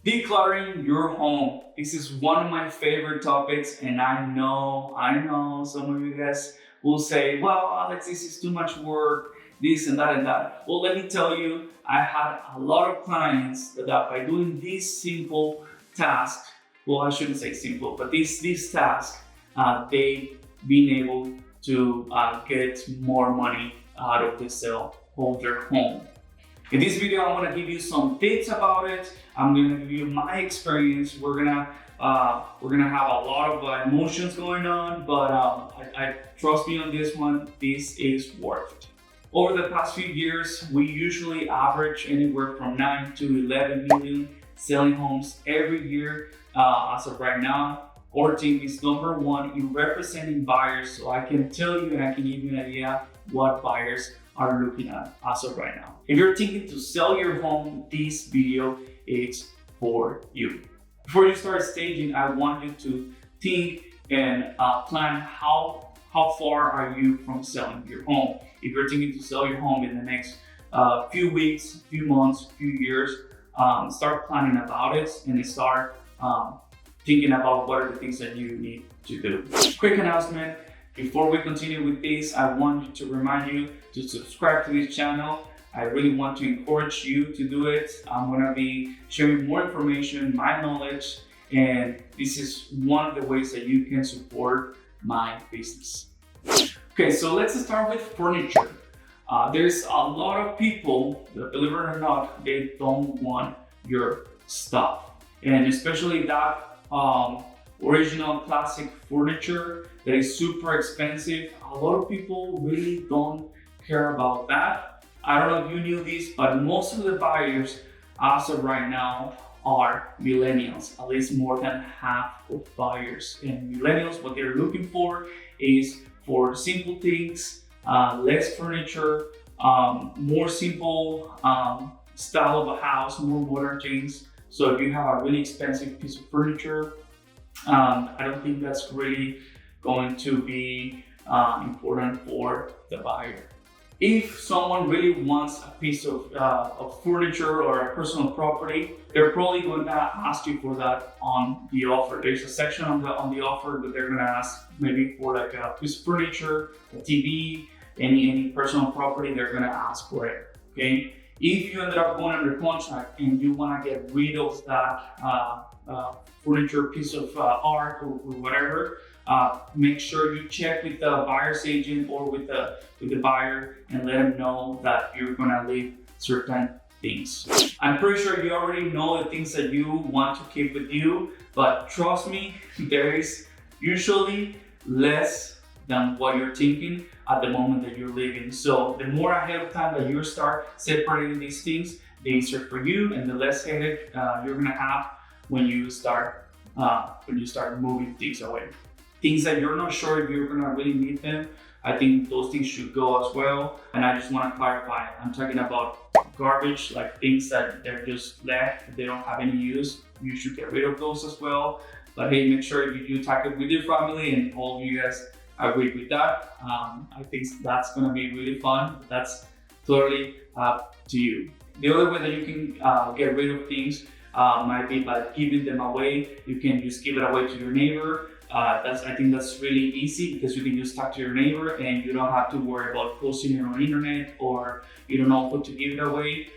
Decluttering your home. This is one of my favorite topics, and I know some of you guys will say, well, Alex, this is too much work, this and that and that. Well, let me tell you, I had a lot of clients that by doing this simple task, well, I shouldn't say simple, but this task, they been able to get more money out of the sale of their home. In this video, I want to give you some tips about it. I'm going to give you my experience. We're gonna have a lot of emotions going on, but I trust me on this one. This is worth it. Over the past few years, we usually average anywhere from 9 to 11 million selling homes every year. As of right now, our team is number one in representing buyers, so I can tell you and I can give you an idea what buyers are looking at as of right now. If you're thinking to sell your home, this video is for you. Before you start staging, I want you to think and plan how far are you from selling your home. If you're thinking to sell your home in the next few weeks, few months, few years, start planning about it and start thinking about what are the things that you need to do. Quick announcement. Before we continue with this, I want to remind you to subscribe to this channel. I really want to encourage you to do it. I'm going to be sharing more information, my knowledge, and this is one of the ways that you can support my business. Okay, so let's start with furniture. There's a lot of people that, believe it or not, they don't want your stuff, and especially that original classic furniture that is super expensive. A lot of people really don't care about that. I don't know if you knew this, but most of the buyers as of right now are millennials. At least more than half of buyers. And millennials, what they're looking for is for simple things, less furniture, more simple style of a house, more modern things. So if you have a really expensive piece of furniture, I don't think that's really going to be important for the buyer. If someone really wants a piece of furniture or a personal property, they're probably going to ask you for that on the offer. There's a section on the offer that they're going to ask maybe for like a piece of furniture, a TV, any personal property. They're going to ask for it. Okay. If you ended up going under contract and you want to get rid of that furniture, piece of art or whatever, make sure you check with the buyer's agent or with the buyer and let them know that you're going to leave certain things. I'm pretty sure you already know the things that you want to keep with you, but trust me, there is usually less than what you're thinking at the moment that you're leaving. So the more ahead of time that you start separating these things, the easier for you and the less headache you're gonna have when you start moving things away. Things that you're not sure if you're gonna really need them, I think those things should go as well. And I just want to clarify, I'm talking about garbage, like things that they're just left, they don't have any use. You should get rid of those as well. But hey, make sure you do talk it with your family and all of you guys agree with that. I think that's gonna be really fun. That's totally up to you. The other way that you can get rid of things might be by giving them away. You can just give it away to your neighbor. I think that's really easy because you can just talk to your neighbor and you don't have to worry about posting it on the internet, or you don't know what to give it away,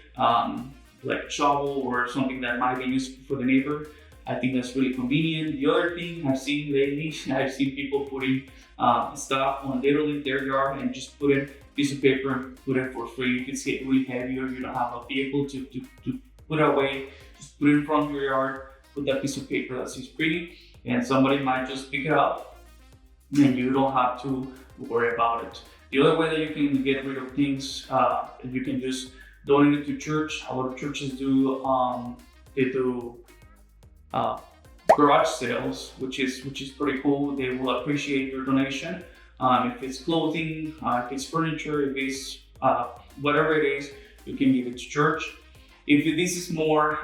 like a shovel or something that might be useful for the neighbor. I think that's really convenient. The other thing I've seen lately, I've seen people putting stuff on literally their yard and just put in a piece of paper and put it for free. You can see it really heavy, or you don't have a vehicle to put away. Just put it in front of your yard, put that piece of paper that says free, and somebody might just pick it up and you don't have to worry about it. The other way that you can get rid of things, you can just donate it to church. A lot of churches do, they do garage sales, which is pretty cool. They will appreciate your donation. If it's clothing, if it's furniture, if it's whatever it is, you can give it to church. If this is more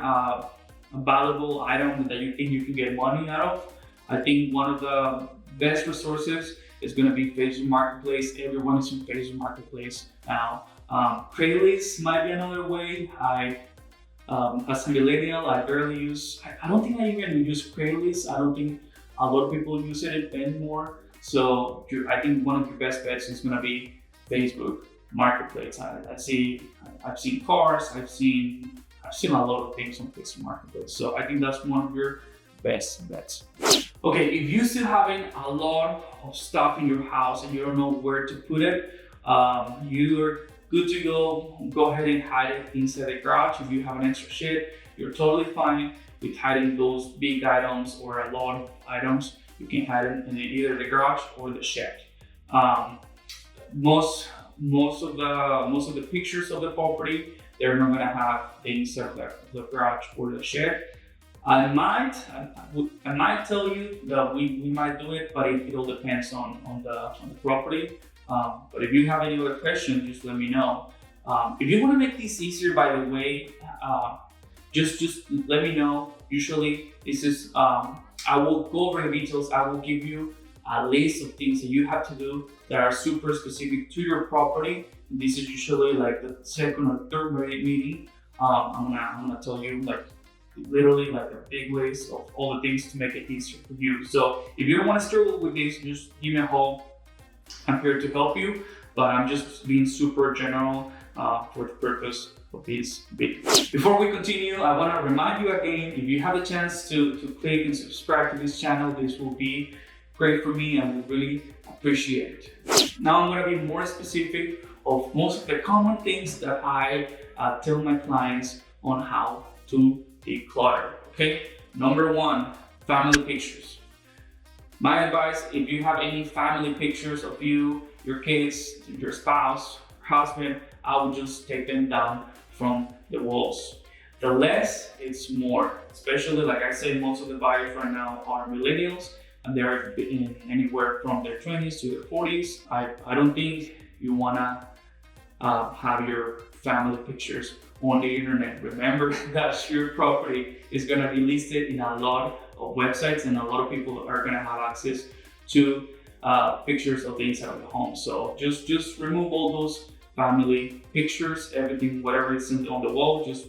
a valuable item that you think you can get money out of, I think one of the best resources is going to be Facebook Marketplace. Everyone is in Facebook Marketplace now. Craigslist might be another way. As a millennial, I barely use, I don't think I even use Craigslist. I don't think a lot of people use it anymore. So I think one of your best bets is gonna be Facebook Marketplace. I've seen cars, I've seen a lot of things on Facebook Marketplace. So I think that's one of your best bets. Okay, if you're still having a lot of stuff in your house and you don't know where to put it, you're good to go. Go ahead and hide it inside the garage. If you have an extra shed, you're totally fine with hiding those big items or a lot of items. You can hide it in either the garage or the shed. Most of the pictures of the property, they're not gonna have the inside of the garage or the shed. I might tell you that we might do it, but it all depends on the property. But if you have any other questions, just let me know. If you want to make this easier, by the way, just let me know. Usually, this is I will go over the details. I will give you a list of things that you have to do that are super specific to your property. This is usually like the second or third meeting. I'm gonna tell you literally like a big list of all the things to make it easier for you. So if you don't want to struggle with this, just give me a call. I'm here to help you, but I'm just being super general for the purpose of this video. Before we continue, I want to remind you again, if you have a chance to click and subscribe to this channel, this will be great for me and will really appreciate it. Now I'm going to be more specific of most of the common things that I tell my clients on how to declutter. Okay, number one, family pictures. My advice, if you have any family pictures of you, your kids, your spouse, husband, I would just take them down from the walls. The less it's more, especially like I said, most of the buyers right now are millennials and they're in anywhere from their 20s to their 40s. I don't think you wanna have your family pictures on the internet. Remember that your property is gonna be listed in a lot of websites and a lot of people are gonna have access to pictures of the inside of the home. So just remove all those family pictures, everything, whatever is on the wall, just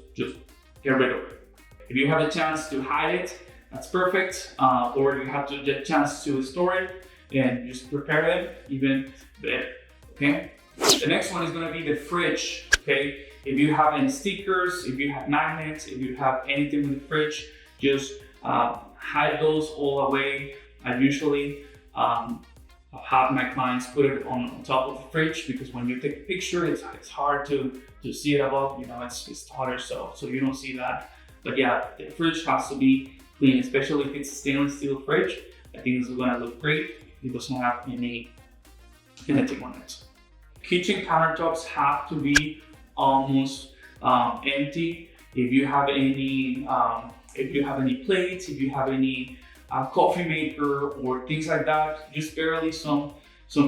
get rid of it. If you have a chance to hide it, that's perfect. Or you have to get a chance to store it and just prepare it, even better, okay? The next one is gonna be the fridge, okay? If you have any stickers, if you have magnets, if you have anything in the fridge, just hide those all away. I usually have my clients put it on top of the fridge because when you take a picture, it's hard to see it above, it's taller, so you don't see that. But yeah, the fridge has to be clean, especially if it's a stainless steel fridge. I think it's gonna look great. It doesn't have anything on it. Kitchen countertops have to be almost empty. If you have any plates, if you have any coffee maker or things like that, just barely some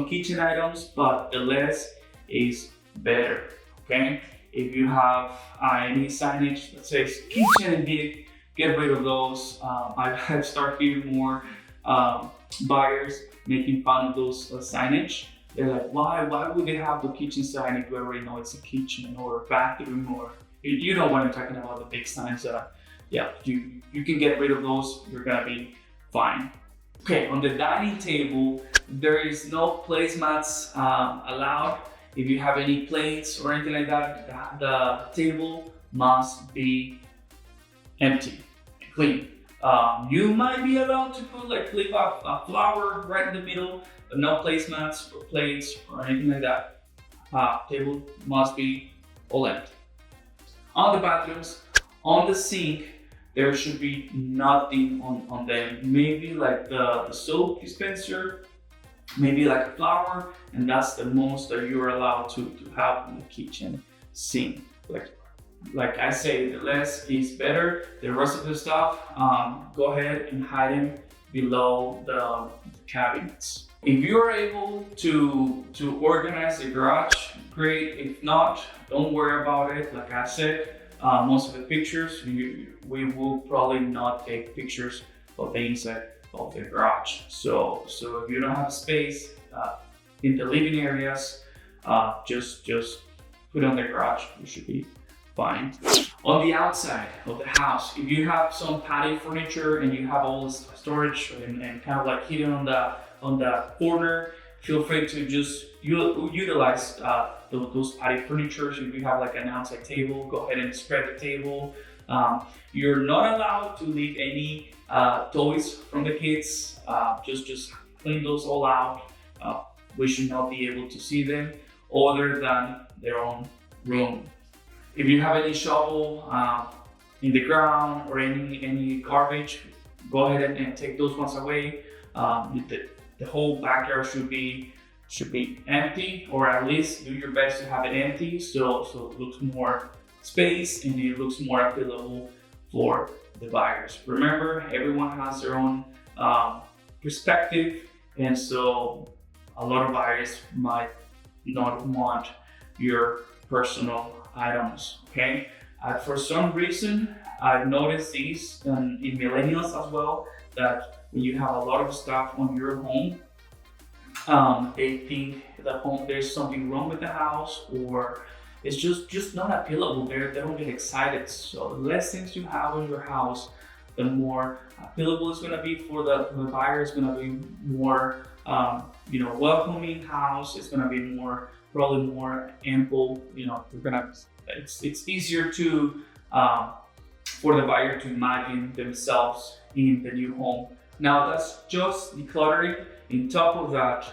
kitchen items, but the less is better, okay? If you have any signage that says kitchen and big, get rid of those. I've started hearing more buyers making fun of those signage. They're like, why would they have the kitchen sign if we already know it's a kitchen or a bathroom, or you know what I'm talking about, the big signs. Yeah, you can get rid of those, you're gonna be fine. Okay, on the dining table, there is no placemats allowed. If you have any plates or anything like that, the table must be empty, clean. You might be allowed to put leave a flower right in the middle, but no placemats or plates or anything like that. Table must be all empty. On the bathrooms, on the sink, there should be nothing on them. Maybe like the soap dispenser, maybe like a flower, and that's the most that you're allowed to have in the kitchen sink. Like I say, the less is better. The rest of the stuff, go ahead and hide them below the cabinets. If you're able to organize the garage, great. If not, don't worry about it. Like I said, most of the pictures, we will probably not take pictures of the inside of the garage. So if you don't have space in the living areas, just put on the garage. You should be fine. On the outside of the house, if you have some patio furniture and you have all this storage and kind of like hidden on the corner, feel free to just utilize those patio furniture. If you have like an outside table, go ahead and spread the table. You're not allowed to leave any toys from the kids. Just clean those all out. We should not be able to see them other than their own room. If you have any shovel in the ground or any garbage, go ahead and take those ones away. The whole backyard should be empty, or at least do your best to have it empty, so it looks more space and it looks more appealable for the buyers. Remember, everyone has their own perspective, and so a lot of buyers might not want your personal items, okay? For some reason, I've noticed these in millennials as well, that when you have a lot of stuff on your home, they think that there's something wrong with the house, or it's just not appealable. They don't get excited. So the less things you have in your house, the more appealable it's going to be for the buyer. It's going to be more welcoming house. It's going to be probably more ample. It's easier to for the buyer to imagine themselves in the new home. Now that's just decluttering. On top of that,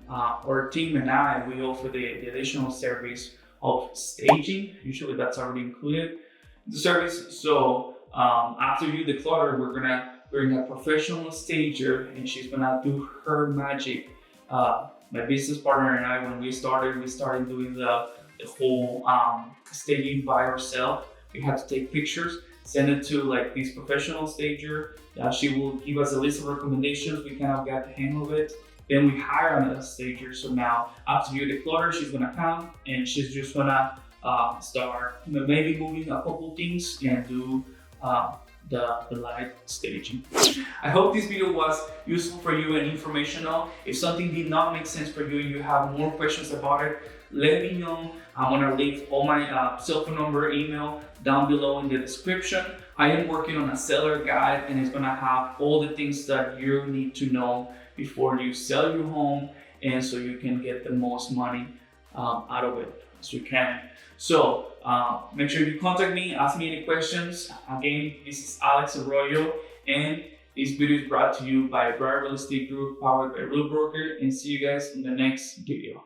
our team and we offer the additional service of staging. Usually that's already included in the service. So after you declutter, we're gonna bring a professional stager, and she's gonna do her magic. My business partner and I, when we started doing the whole staging by ourselves. We had to take pictures, send it to like this professional stager. She will give us a list of recommendations. We kind of got the hang of it. Then we hire another stager. So now after you declutter, she's gonna come and she's just gonna start maybe moving a couple things and do the light staging. I hope this video was useful for you and informational. If something did not make sense for you and you have more questions about it, let me know. I'm gonna leave all my cell phone number, email down below in the description. I am working on a seller guide, and it's gonna have all the things that you need to know before you sell your home, and so you can get the most money out of it as you can. So make sure you contact me, ask me any questions. Again, this is Alex Arroyo, and this video is brought to you by Real Estate Group, powered by Real Broker, and see you guys in the next video.